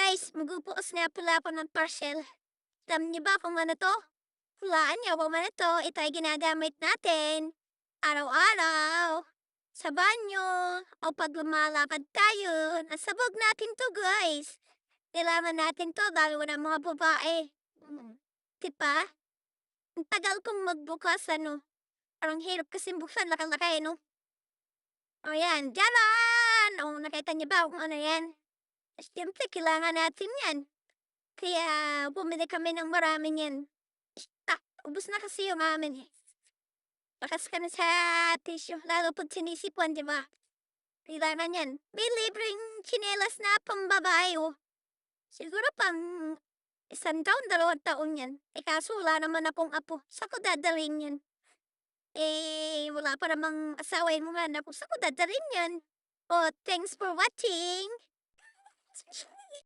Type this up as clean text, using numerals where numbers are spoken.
Guys, magbubukas nga pala ako ng parcel. Alam niyo ba kung ano 'to? Hulaan niyo kung ano 'to, ito ay ginagamit natin araw-araw sa banyo o 'pag lumalakad tayo. Nasabog natin 'to, guys. Kailangan natin 'to lalo na mga babae. 'Di ba? Ang tagal kong magbukas ano, parang hirap kasing buksan, laki-laki 'no? O yan, tiyaran! O nakita niyo ba kung ano yan? Siyempre kailangan natin yan. Kaya bumili kami ng marami niyan. Ubos na kasi yung amin, eh. Lakas ka na sa tissue lalo 'pag sinisipon, 'di ba? Kailangan yan. May libreng tsinelas na pambabae, oh. Siguro pang 1 taon, 2 taon yan. Eh, kaso wala naman akong apo, saan ko dadalhin yan? Eh, wala pa namang asawa yung mga anak ko, saan ko dadalhin yan? Oh, thanks for watching.